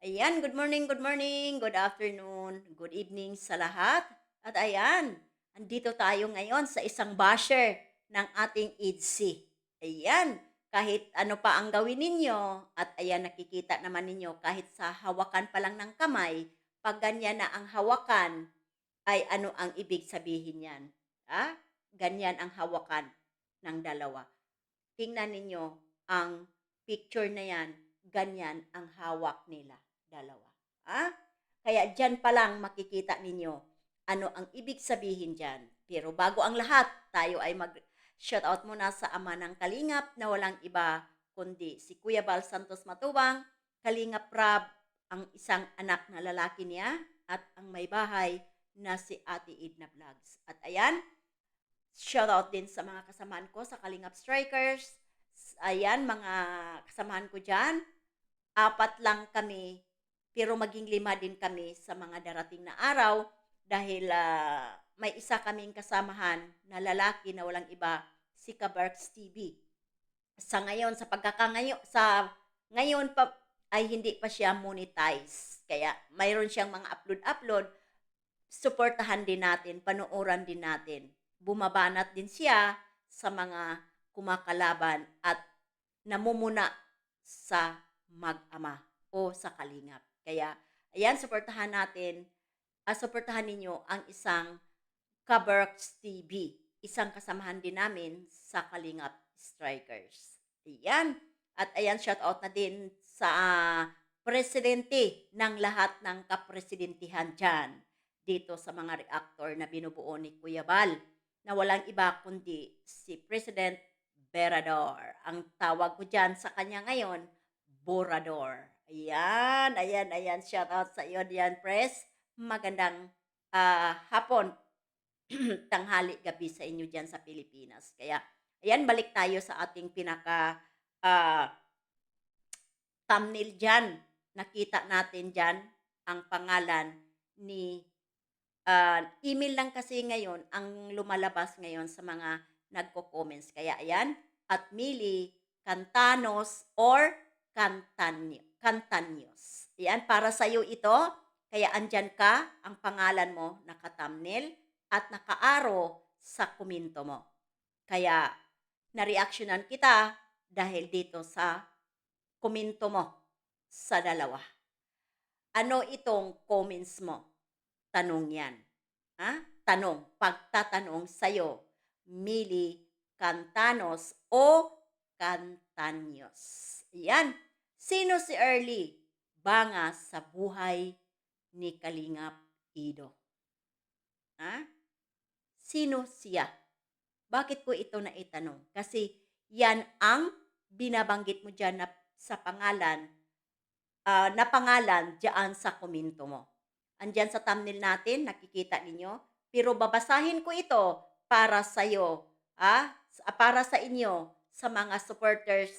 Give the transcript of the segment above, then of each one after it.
Ayan, good morning, good afternoon, good evening sa lahat. At ayan, andito tayo ngayon sa isang basher ng ating EDC. Ayan, kahit ano pa ang gawin ninyo, at ayan, nakikita naman ninyo, kahit sa hawakan pa lang ng kamay, pag ganyan na ang hawakan, ay ano ang ibig sabihin yan? Ah, ganyan ang hawakan ng dalawa. Tingnan ninyo ang picture na yan, ganyan ang hawak nila, dalawa. Kaya diyan pa lang makikita ninyo ano ang ibig sabihin diyan. Pero bago ang lahat, tayo ay mag-shoutout muna sa ama ng Kalingap na walang iba kundi si Kuya Bal Santos Matubang, Kalingap Rab, ang isang anak na lalaki niya, at ang may bahay na si Ate Edna Vlogs. At ayan, shoutout din sa mga kasamahan ko sa Kalingap Strikers. Ayan, mga kasamahan ko dyan. Apat lang kami, pero maging lima din kami sa mga darating na araw dahil may isa kaming kasamahan na lalaki na walang iba, si Kabarks TV. Sa ngayon, ngayon pa ay hindi pa siya monetize. Kaya mayroon siyang mga upload-upload, suportahan din natin, panuoran din natin. Bumabanat din siya sa mga kumakalaban at namumuna sa mag-ama o sa kalingap. Kaya, ayan, suportahan ninyo ang isang Kaberks TV, isang kasamahan din namin sa Kalingap Strikers. Ayan. At ayan, shout out na din sa presidente ng lahat ng kapresidentihan dyan dito sa mga reactor na binubuo ni Kuya Bal na walang iba kundi si President Berador. Ang tawag ko dyan sa kanya ngayon, Borador. Ayan, ayan, ayan. Shout out sa iyo diyan, Pres. Magandang hapon, tanghali, gabi sa inyo diyan sa Pilipinas. Kaya, ayan, balik tayo sa ating pinaka ah, thumbnail diyan. Nakita natin diyan ang pangalan ni email lang kasi ngayon ang lumalabas ngayon sa mga nagko-comments. Kaya ayan, at Mili Cantanos or Cantanios. Ayan, para sa iyo ito. Kaya andyan ka, ang pangalan mo naka-thumbnail at naka-arrow sa komento mo. Kaya na-reactionan kita dahil dito sa komento mo sa dalawa. Ano itong comments mo? Tanong yan. Tanong, pagtatanong sa'yo, Mili Cantanos o Cantanios. Yan. Sino si Early? Banga sa buhay ni Kalingap Ido. Sino siya? Bakit ko ito naitanong? Kasi yan ang binabanggit mo dyan sa pangalan, na pangalan dyan sa komento mo. Andyan sa thumbnail natin, nakikita ninyo. Pero babasahin ko ito para sa iyo, para sa inyo, sa mga supporters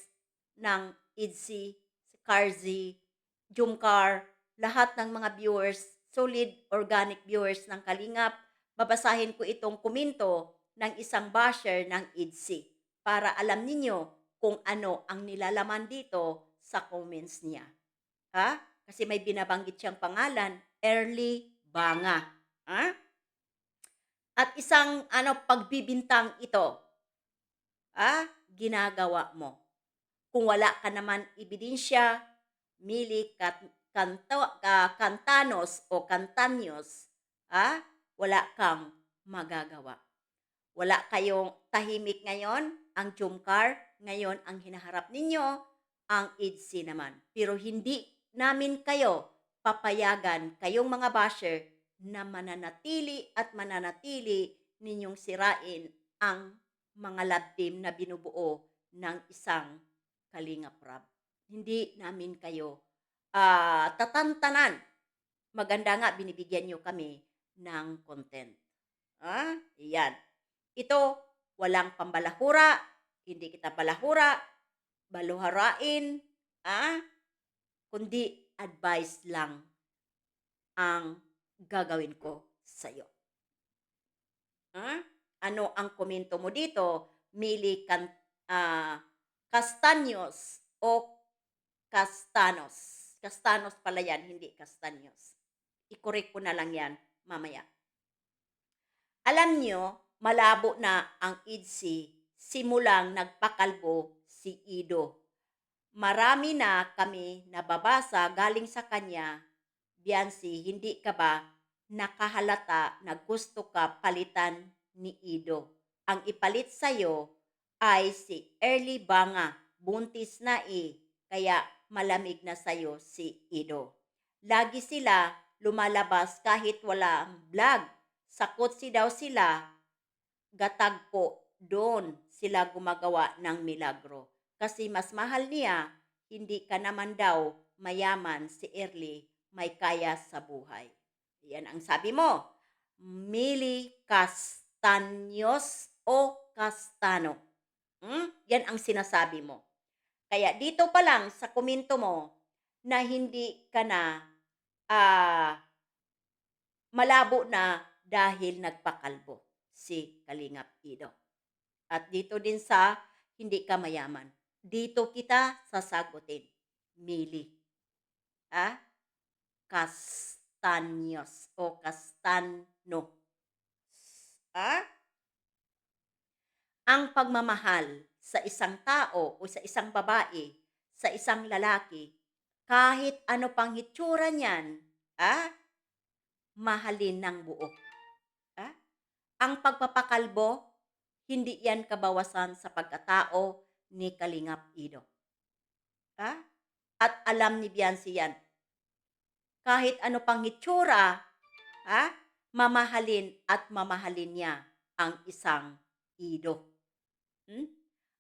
ng IDSI, Carzi, Jumcar, lahat ng mga viewers, solid organic viewers ng Kalingap. Babasahin ko itong komento ng isang basher ng IDSI para alam ninyo kung ano ang nilalaman dito sa comments niya. Kasi may binabanggit siyang pangalan, Early Banga. At isang pagbibintang ito, ginagawa mo. Kung wala ka naman ebidensya, Mili Cantanos o Cantanios, wala kang magagawa. Wala kayong tahimik ngayon, ang Jumcar, ngayon ang hinaharap ninyo, ang IDSI naman. Pero hindi namin kayo papayagan, kayong mga basher, na mananatili at mananatili ninyong sirain ang mga love team na binubuo ng isang Kalingap Rab. Hindi namin kayo tatantanan. Maganda nga, binibigyan nyo kami ng content. Iyan. Ito, walang pambalahura, hindi kita balahura, baluharain, kundi advice lang ang gagawin ko sa iyo. Ano ang komento mo dito? Mili Castaños o Castanos. Castanos pala yan, hindi Castaños. I-correct ko na lang yan mamaya. Alam nyo, malabo na ang IDSI simulang nagpakalbo si Ido. Marami na kami nababasa galing sa kanya, Biancy, hindi ka ba nakahalata na gusto ka palitan ni Ido? Ang ipalit sa'yo ay si Early Banga, buntis na kaya malamig na sa'yo si Ido. Lagi sila lumalabas kahit walang vlog. Sa kotse daw sila, gatagpo, doon sila gumagawa ng milagro. Kasi mas mahal niya, hindi ka naman daw mayaman, si Early may kaya sa buhay. Yan ang sabi mo. Mili Castaños o Castano. Yan ang sinasabi mo. Kaya dito pa lang sa komento mo na hindi ka na malabo na dahil nagpakalbo si Kalingap Ido. At dito din sa hindi ka mayaman. Dito kita sasagutin. Mili. Castaños o Castano. Ang pagmamahal sa isang tao o sa isang babae, sa isang lalaki, kahit ano pang hitsura niyan, mahalin ng buo. Ang pagpapakalbo, hindi yan kabawasan sa pagkatao ni Kalingap Ido. At alam ni Biancy yan. Kahit ano pang hitsura, mamahalin at mamahalin niya ang isang Ido.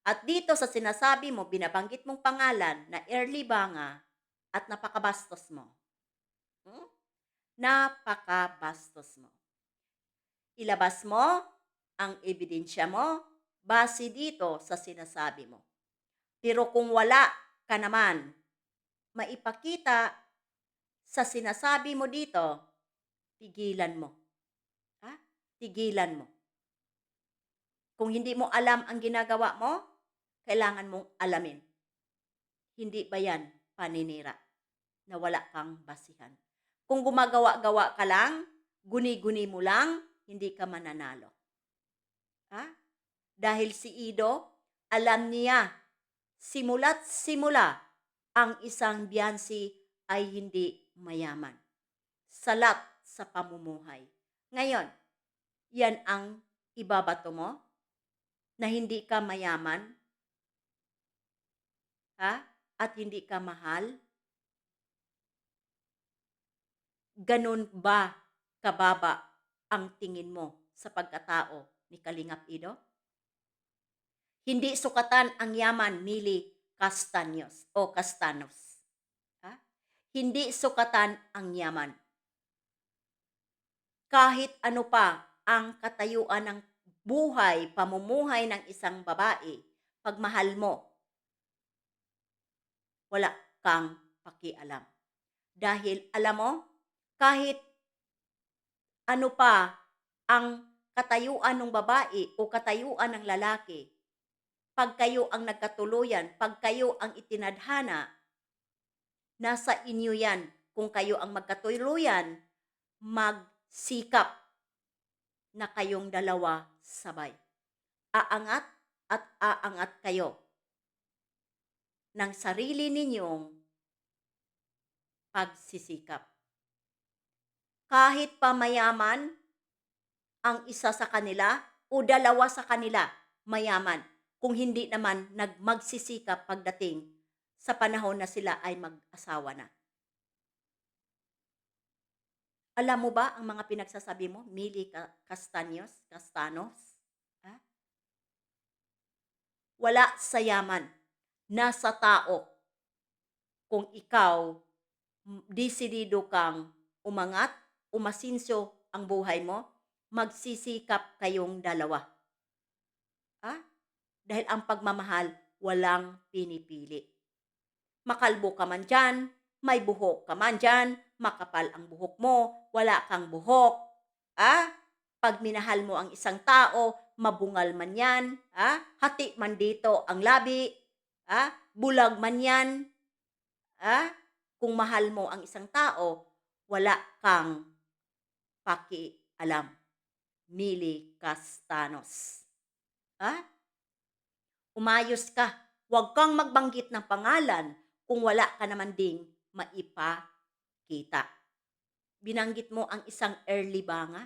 At dito sa sinasabi mo, binabanggit mong pangalan na Early Banga at napakabastos mo. Napakabastos mo. Ilabas mo ang ebidensya mo base dito sa sinasabi mo. Pero kung wala ka naman maipakita sa sinasabi mo dito, tigilan mo. Tigilan mo. Kung hindi mo alam ang ginagawa mo, kailangan mong alamin. Hindi ba yan paninira na wala kang basihan? Kung gumagawa-gawa ka lang, guni-guni mo lang, hindi ka mananalo. Dahil si Ido, alam niya, simula't simula, ang isang Biancy ay hindi mayaman. Salat sa pamumuhay. Ngayon, yan ang ibabato mo na hindi ka mayaman at hindi ka mahal. Ganun ba kababa ang tingin mo sa pagkatao ni Kalingap Ido? Hindi sukatan ang yaman, Mili Castaños o Castanos. Hindi sukatan ang yaman. Kahit ano pa ang katayuan ng buhay, pamumuhay ng isang babae, pagmahal mo, wala kang pakialam. Dahil alam mo, kahit ano pa ang katayuan ng babae o katayuan ng lalaki, pag kayo ang nagkatuluyan, pag kayo ang itinadhana, nasa inyo yan. Kung kayo ang magkatuluyan, magsikap na kayong dalawa sabay. Aangat at aangat kayo ng sarili ninyong pagsisikap. Kahit pa mayaman ang isa sa kanila o dalawa sa kanila mayaman, kung hindi naman magsisikap pagdating sa panahon na sila ay mag-asawa na. Alam mo ba ang mga pinagsasabi mo, Mili Castaños, Castanos? Wala sa yaman, nasa tao. Kung ikaw, desidido kang umangat, umasinsyo ang buhay mo, magsisikap kayong dalawa. Dahil ang pagmamahal, walang pinipili. Makalbo ka man dyan, may buhok ka man dyan, makapal ang buhok mo, wala kang buhok. Pag minahal mo ang isang tao, mabungal man yan, hati man dito ang labi, bulag man yan, Kung mahal mo ang isang tao, wala kang pakialam. Mili Castanos. Ah, umayos ka. Huwag kang magbanggit ng pangalan kung wala ka naman ding maipakita. Binanggit mo ang isang early ba nga?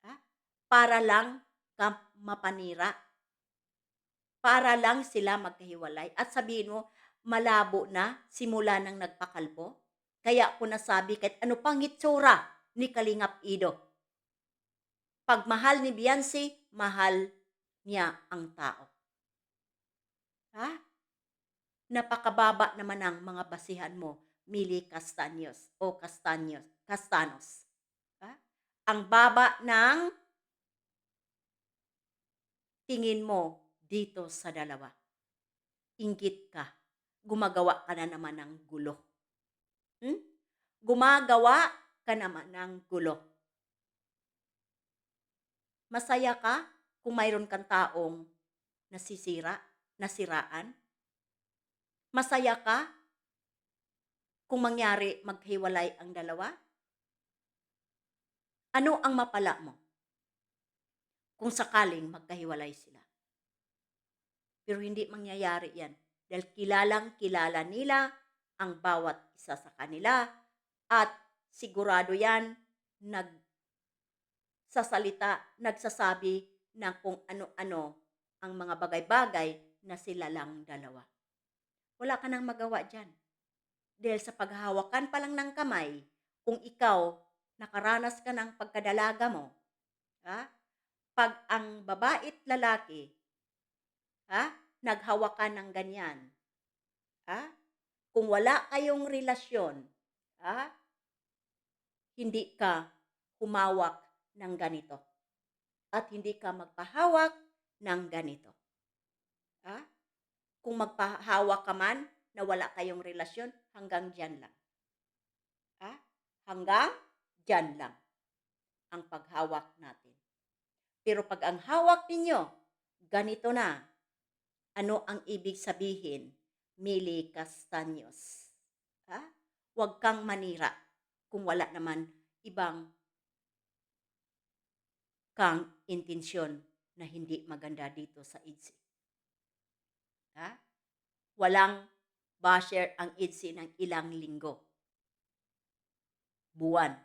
Ah, para lang ka mapanira. Para lang sila magkahiwalay. At sabihin mo, malabo na simula nang nagpakalbo. Kaya ko nasabi kahit ano pang hitsura ni Kalingap Ido. Pag mahal ni Beyonce, mahal niya ang tao. Ha? Napakababa naman ang mga basihan mo, Mili Castaños o Castanos. Ha? Ang baba ng tingin mo dito sa dalawa. Inggit ka. Gumagawa ka na naman ng gulo. Hmm? Gumagawa ka naman ng gulo. Masaya ka kung mayroon kang taong nasiraan? Masaya ka kung mangyari maghiwalay ang dalawa? Ano ang mapala mo kung sakaling magkahiwalay sila? Pero hindi mangyayari yan dahil kilalang kilala nila ang bawat isa sa kanila at sigurado yan nagsasabi ng kung ano-ano ang mga bagay-bagay na sila lang dalawa. Wala ka nang magawa dyan. Dahil sa paghahawakan pa lang ng kamay, kung ikaw nakaranas ka ng pagkadalaga mo, ha? Pag ang babae't lalaki, ha? Naghawakan ng ganyan, ha? Kung wala kayong relasyon, ha? Hindi ka humawak ng ganito. At hindi ka magpahawak ng ganito. Ha? Kung magpahawak ka man na wala kayong relasyon, hanggang dyan lang. Ha? Hanggang dyan lang ang paghawak natin. Pero pag ang hawak ninyo, ganito na, ano ang ibig sabihin? Mili Castaños. Ha? Huwag kang manira kung wala naman ibang kang intensyon na hindi maganda dito sa IDSI. Ha? Walang basher ang IDSI ng ilang linggo. Buwan.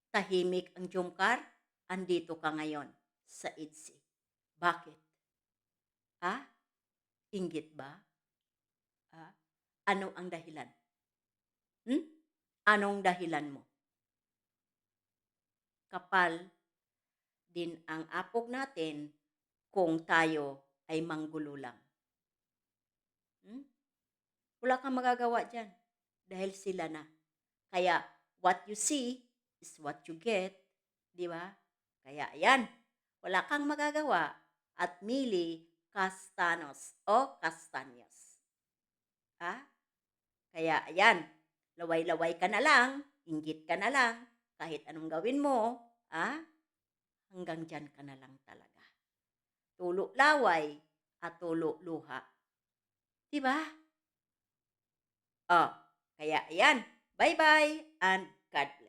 Tahimik ang Jomcar, andito ka ngayon sa IDSI. Bakit? Ha? Inggit ba? Ha? Ano ang dahilan? Anong dahilan mo? Kapal din ang apog natin kung tayo ay manggulo lang. Wala kang magagawa dyan dahil sila na. Kaya what you see is what you get, di ba? Kaya ayan, wala kang magagawa at Mili Castanos o Castaños. Ha? Kaya ayan, laway-laway ka na lang, inggit ka na lang, kahit anong gawin mo, hanggang dyan ka na lang talaga. Tulo laway at tulo luha. Diba? Oh, kaya ayan, bye-bye and God bless.